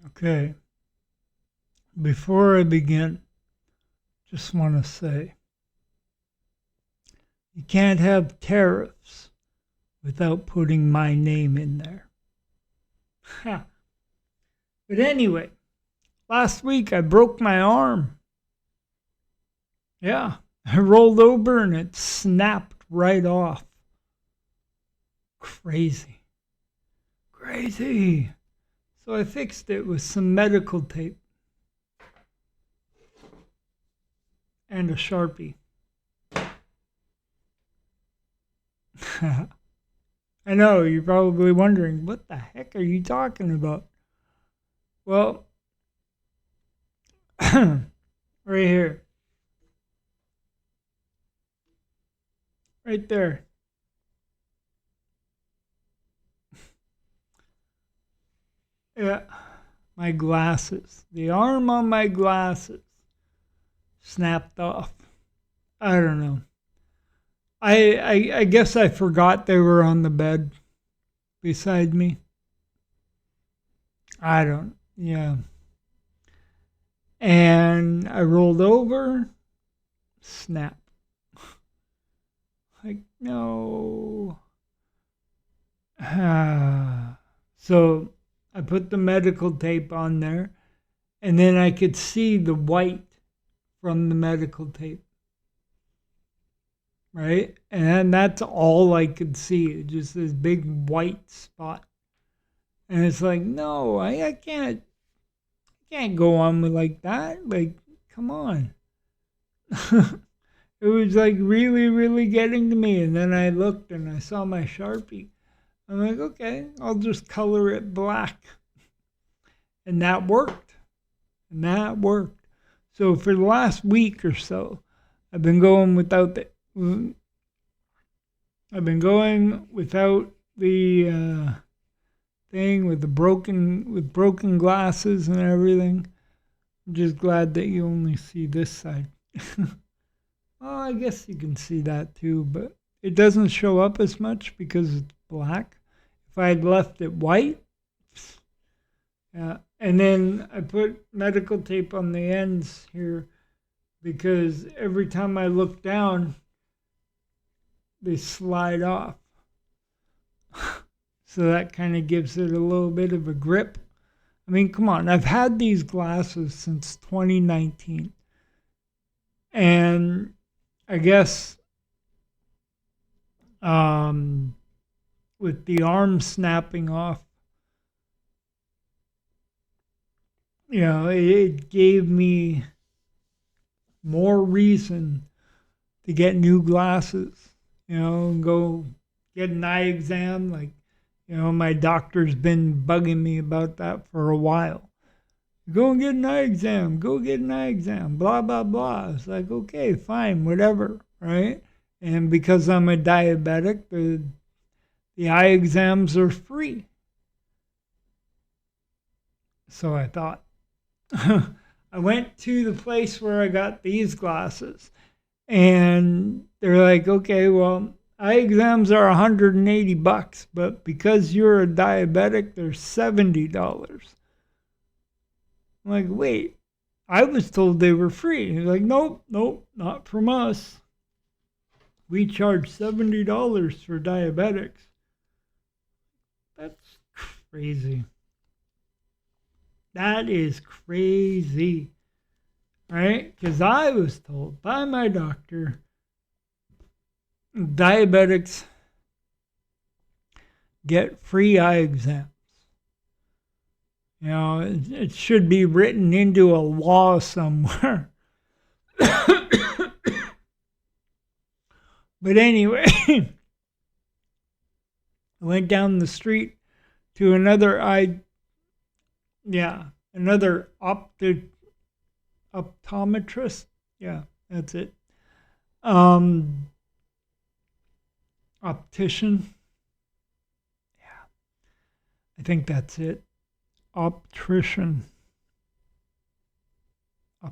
Okay, before I begin, just want to say you can't have tariffs without putting my name in there. Ha. But anyway, last week I broke my arm. Yeah, I rolled over and it snapped right off. Crazy. Crazy. So I fixed it with some medical tape and a Sharpie. I know, you're probably wondering, what the heck are you talking about? Well, right here, right there. Yeah, my glasses. The arm on my glasses snapped off. I don't know. I guess I forgot they were on the bed beside me. I don't. Yeah. And I rolled over, snap. Like, no. So I put the medical tape on there, and then I could see the white from the medical tape. Right? And that's all I could see, just this big white spot. And it's like, no, I can't go on with like that. Like, come on. It was like really, really getting to me. And then I looked and I saw my Sharpie. I'm like, okay, I'll just color it black. And that worked. And that worked. So for the last week or so, I've been going without the thing with the broken glasses and everything. I'm just glad that you only see this side. Well, I guess you can see that too, but it doesn't show up as much because it's black. If I had left it white, yeah. And then I put medical tape on the ends here because every time I look down, they slide off. So that kind of gives it a little bit of a grip. I mean, come on, I've had these glasses since 2019. And I guess with the arm snapping off, it gave me more reason to get new glasses, and go get an eye exam. Like, my doctor's been bugging me about that for a while. Go and get an eye exam. Go get an eye exam. Blah, blah, blah. It's like, okay, fine, whatever, right? And because I'm a diabetic, the eye exams are free. So I thought. I went to the place where I got these glasses, and they're like, okay, well, eye exams are $180, but because you're a diabetic, they're $70. I'm like, wait, I was told they were free. He's like, nope, not from us. We charge $70 for diabetics. That's crazy. That is crazy, right? Because I was told by my doctor, diabetics get free eye exams. It should be written into a law somewhere. But anyway, I went down the street to another optometrist. Yeah, that's it. Optician. Yeah, I think that's it. Optician. I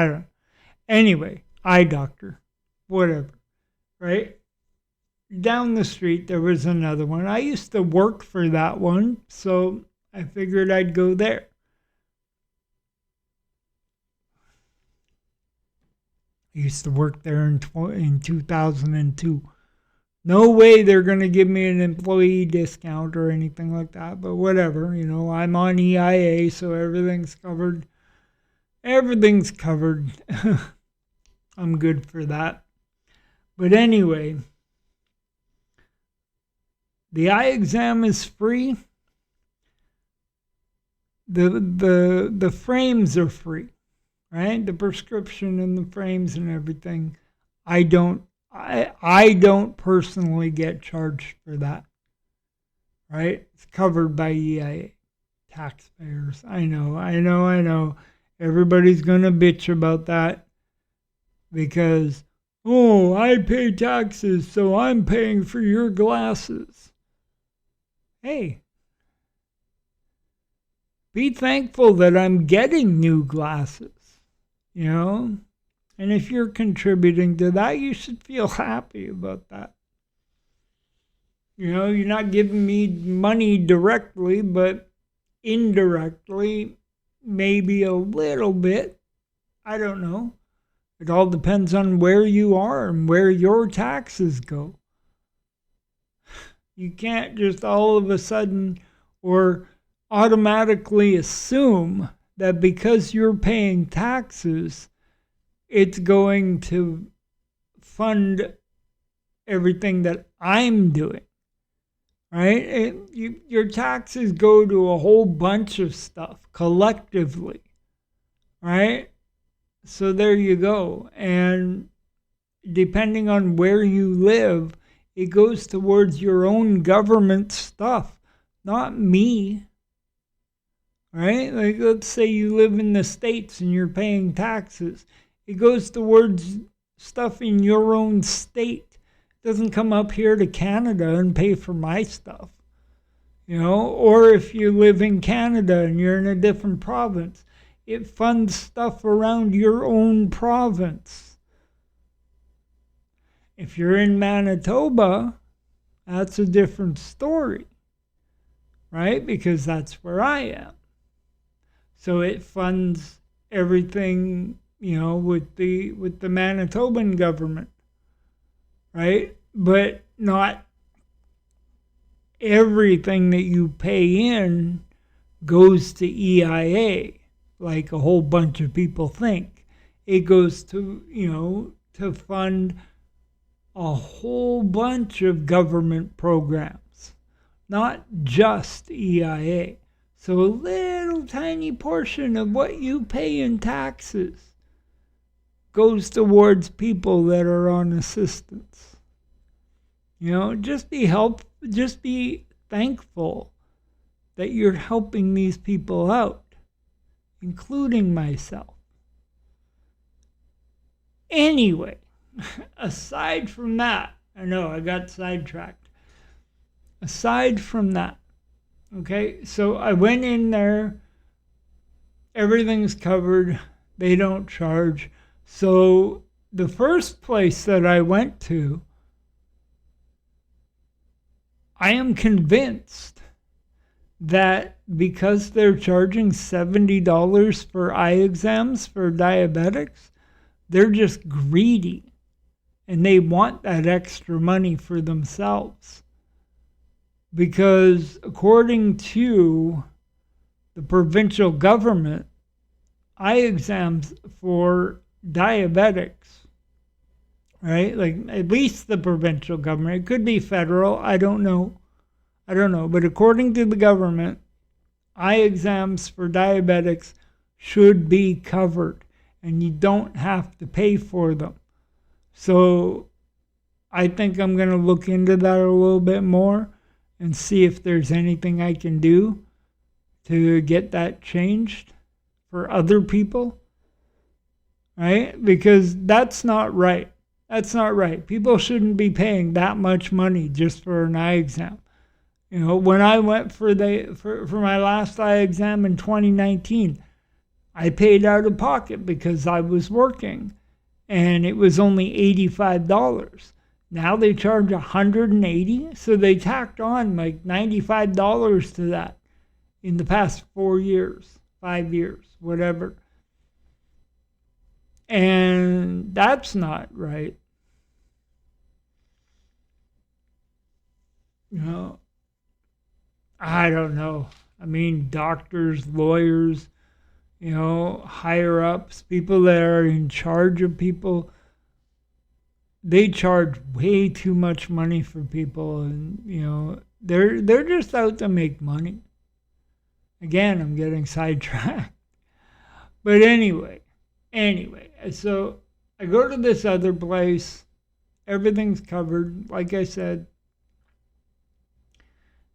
don't know. Anyway, eye doctor. Whatever. Right? Down the street, there was another one. I used to work for that one, so I I figured I'd go there. I used to work there in 2002. No way they're going to give me an employee discount or anything like that, but whatever. I'm on EIA, so everything's covered. Everything's covered. I'm good for that. But anyway, the eye exam is free. The frames are free, right? The prescription and the frames and everything. I don't personally get charged for that, right? It's covered by EIA. Taxpayers. I know. Everybody's going to bitch about that because, oh, I pay taxes, so I'm paying for your glasses. Hey, be thankful that I'm getting new glasses, And if you're contributing to that, you should feel happy about that. You're not giving me money directly, but indirectly, maybe a little bit. I don't know. It all depends on where you are and where your taxes go. You can't just all of a sudden or automatically assume that because you're paying taxes, it's going to fund everything that I'm doing, right? Your taxes go to a whole bunch of stuff collectively, right? So there you go. And depending on where you live, it goes towards your own government stuff, not me, right? Like, let's say you live in the States and you're paying taxes. It goes towards stuff in your own state. It doesn't come up here to Canada and pay for my stuff. Or if you live in Canada and you're in a different province, it funds stuff around your own province. If you're in Manitoba, that's a different story, right? Because that's where I am. So it funds everything with the Manitoban government, right? But not everything that you pay in goes to EIA, like a whole bunch of people think. It goes to, to fund a whole bunch of government programs, not just EIA. So a little tiny portion of what you pay in taxes goes towards people that are on assistance. Just be thankful that you're helping these people out, including myself. Anyway, aside from that, I know I got sidetracked. Aside from that, okay, so I went in there, everything's covered, they don't charge. So the first place that I went to, I am convinced that because they're charging $70 for eye exams for diabetics, they're just greedy and they want that extra money for themselves. Because according to the provincial government, eye exams for diabetics, right? Like at least the provincial government, it could be federal, I don't know. But according to the government, eye exams for diabetics should be covered and you don't have to pay for them. So I think I'm going to look into that a little bit more and see if there's anything I can do to get that changed for other people, right? Because that's not right. That's not right. People shouldn't be paying that much money just for an eye exam. When I went for my last eye exam in 2019, I paid out of pocket because I was working, and it was only $85. Now they charge $180, so they tacked on like $95 to that. in the past 4 years, 5 years, whatever. And that's not right. You know, I don't know. I mean, doctors, lawyers, higher ups, people that are in charge of people, they charge way too much money for people, and they're just out to make money. Again, I'm getting sidetracked. But anyway, so I go to this other place. Everything's covered, like I said.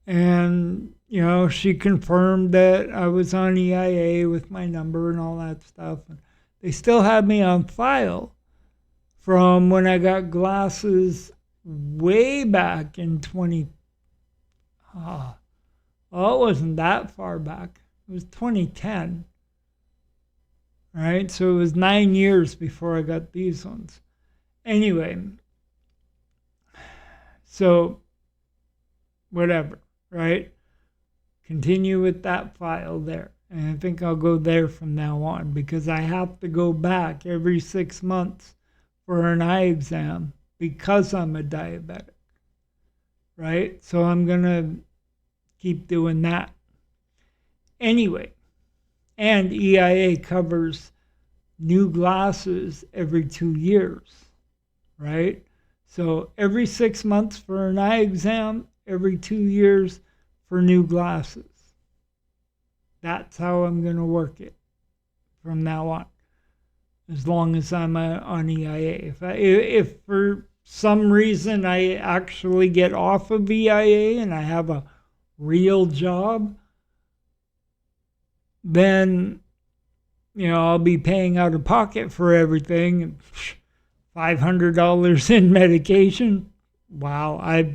And, she confirmed that I was on EIA with my number and all that stuff. And they still had me on file from when I got glasses way back in 20. Well, it wasn't that far back. It was 2010. Right? So it was 9 years before I got these ones. Anyway, so whatever, right? Continue with that file there. And I think I'll go there from now on because I have to go back every 6 months for an eye exam because I'm a diabetic, right? So I'm going to keep doing that. Anyway, and EIA covers new glasses every 2 years, right? So every 6 months for an eye exam, every 2 years for new glasses. That's how I'm going to work it from now on, as long as I'm on EIA. If for some reason I actually get off of EIA and I have a real job, then I'll be paying out of pocket for everything. $500 in medication. Wow, I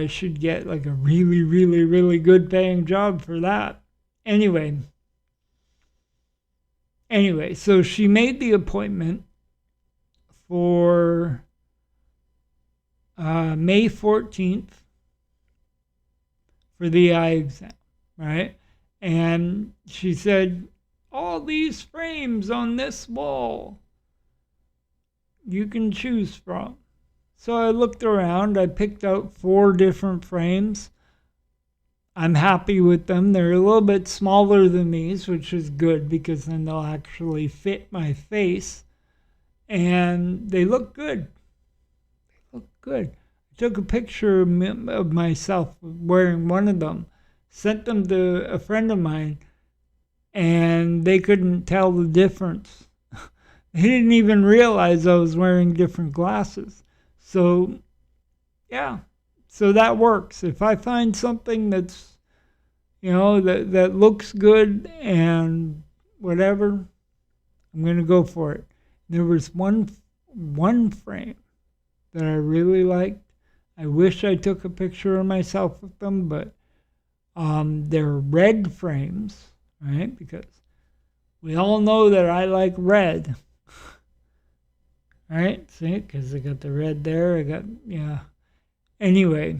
should get like a really, really, really good paying job for that. Anyway, so she made the appointment for May 14th for the eye exam, right? And she said, all these frames on this wall you can choose from. So I looked around, I picked out 4 different frames. I'm happy with them. They're a little bit smaller than these, which is good because then they'll actually fit my face. And they look good. I took a picture of myself wearing one of them, sent them to a friend of mine, and they couldn't tell the difference. They didn't even realize I was wearing different glasses. So, yeah, so that works. If I find something that's, that looks good and whatever, I'm going to go for it. There was one frame that I really liked. I wish I took a picture of myself with them, but they're red frames, right? Because we all know that I like red. Right? See? Because I got the red there. Anyway,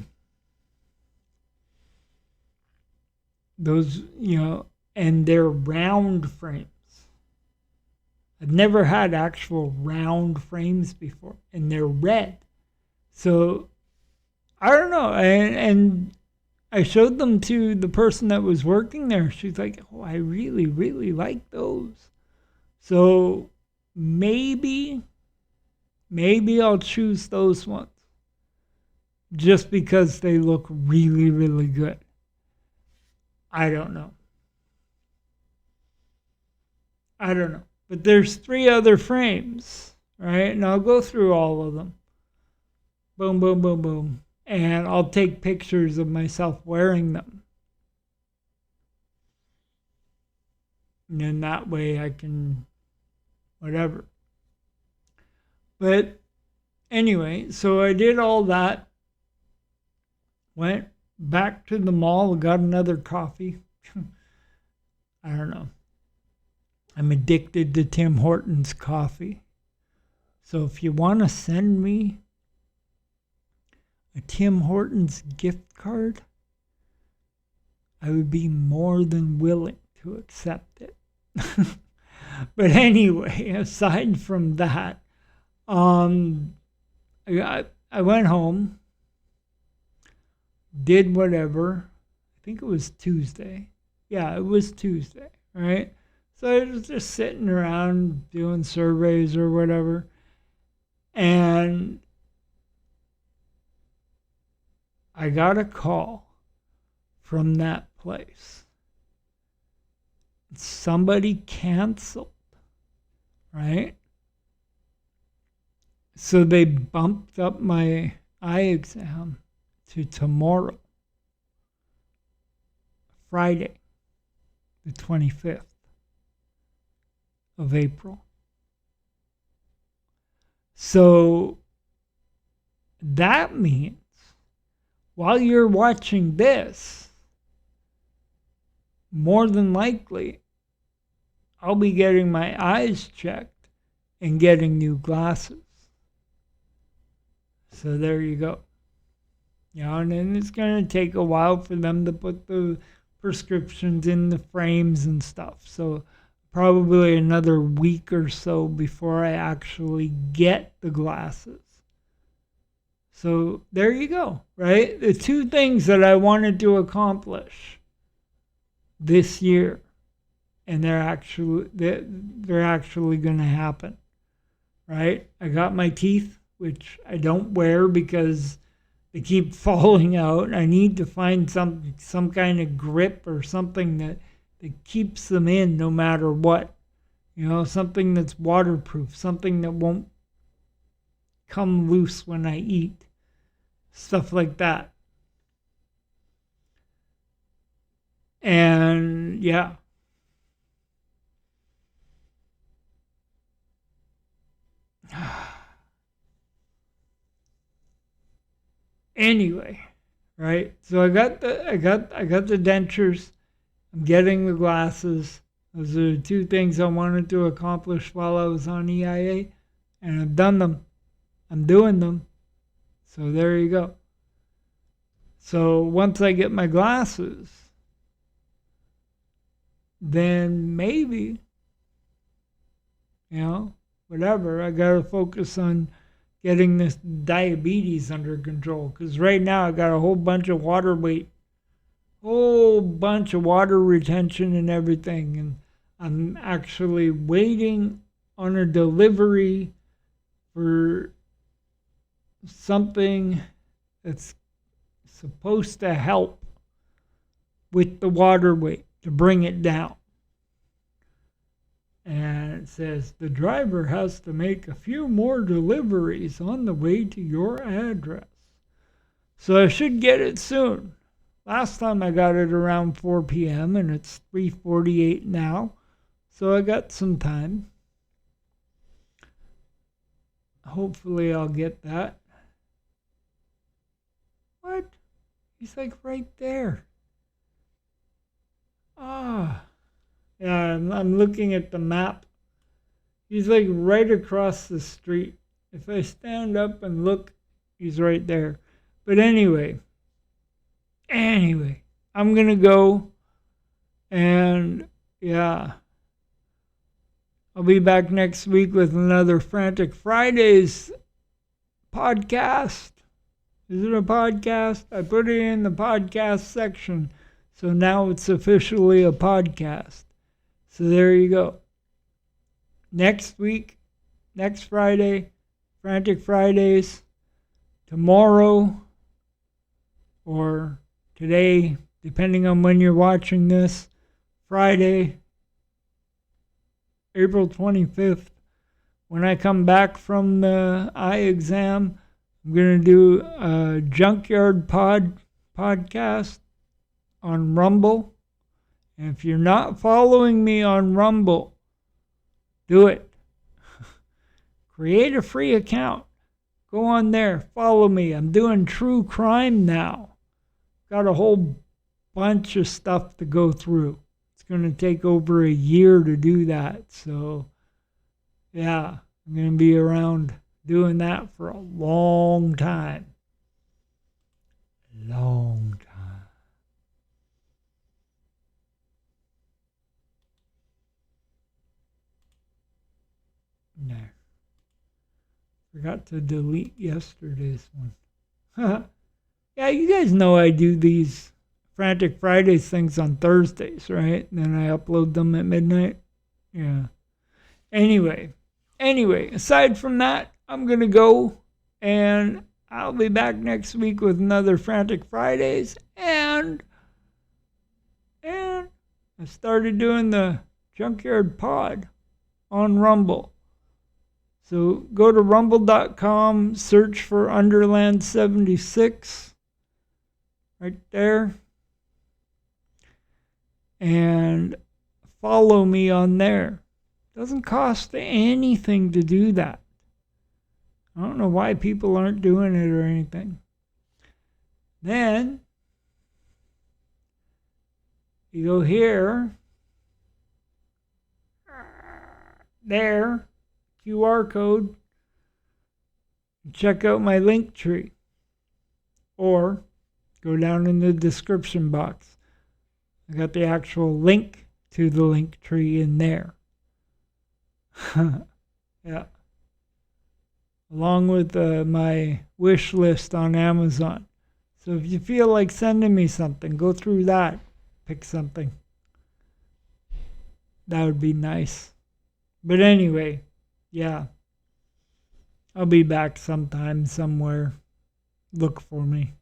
those, and they're round frames. I've never had actual round frames before, and they're red. So, I don't know. And I showed them to the person that was working there. She's like, oh, I really, really like those. So, maybe I'll choose those ones just because they look really, really good. I don't know. But there's 3 other frames, right? And I'll go through all of them. Boom, boom, boom, boom. And I'll take pictures of myself wearing them. And then that way I can, whatever. But anyway, so I did all that. Went back to the mall, got another coffee. I don't know. I'm addicted to Tim Hortons coffee. So if you want to send me a Tim Hortons gift card, I would be more than willing to accept it. But anyway, aside from that, I went home, did whatever. I think it was Tuesday. Yeah, it was Tuesday, right? So I was just sitting around doing surveys or whatever. And I got a call from that place. Somebody canceled, right? So they bumped up my eye exam to tomorrow, Friday, the 25th of April. So that means while you're watching this, more than likely, I'll be getting my eyes checked and getting new glasses. So there you go. You know, and then it's going to take a while for them to put the prescriptions in the frames and stuff. So probably another week or so before I actually get the glasses. So there you go, right? The two things that I wanted to accomplish this year, and they're actually going to happen, right? I got my teeth, which I don't wear because they keep falling out. I need to find some kind of grip or something that keeps them in no matter what. You know, something that's waterproof, something that won't come loose when I eat. Stuff like that. And yeah. Anyway, right? So I got the dentures. I'm getting the glasses. Those are the two things I wanted to accomplish while I was on EIA, and I've done them. I'm doing them. So there you go. So once I get my glasses, then maybe, you know, whatever, I got to focus on getting this diabetes under control. Because right now I got a whole bunch of water weight, whole bunch of water retention and everything. And I'm actually waiting on a delivery for something that's supposed to help with the water weight to bring it down. And it says the driver has to make a few more deliveries on the way to your address. So I should get it soon. Last time I got it around 4 p.m. and it's 3:48 now. So I got some time. Hopefully I'll get that. What? He's like right there. Ah. Yeah, I'm looking at the map. He's like right across the street. If I stand up and look, he's right there. But anyway, I'm going to go. And yeah, I'll be back next week with another Frantic Fridays podcast. Is it a podcast? I put it in the podcast section. So now it's officially a podcast. So there you go. Next week, next Friday, Frantic Fridays. Tomorrow or today, depending on when you're watching this, Friday, April 25th, when I come back from the eye exam, I'm going to do a Junkyard podcast on Rumble. And if you're not following me on Rumble, do it. Create a free account. Go on there. Follow me. I'm doing true crime now. Got a whole bunch of stuff to go through. It's going to take over a year to do that. So, yeah, I'm going to be around doing that for a long time. Long time. There. Forgot to delete yesterday's one. Yeah, you guys know I do these Frantic Fridays things on Thursdays, right? And then I upload them at midnight. Yeah. Anyway, aside from that, I'm going to go and I'll be back next week with another Frantic Fridays. And I started doing the Junkyard Pod on Rumble. So go to rumble.com, search for Underland 76 right there, and follow me on there. Doesn't cost anything to do that. I don't know why people aren't doing it or anything. Then you go here, there, QR code, and check out my link tree. Or go down in the description box. I got the actual link to the link tree in there. Yeah. Along with my wish list on Amazon. So if you feel like sending me something, go through that. Pick something. That would be nice. But anyway, yeah. I'll be back sometime, somewhere. Look for me.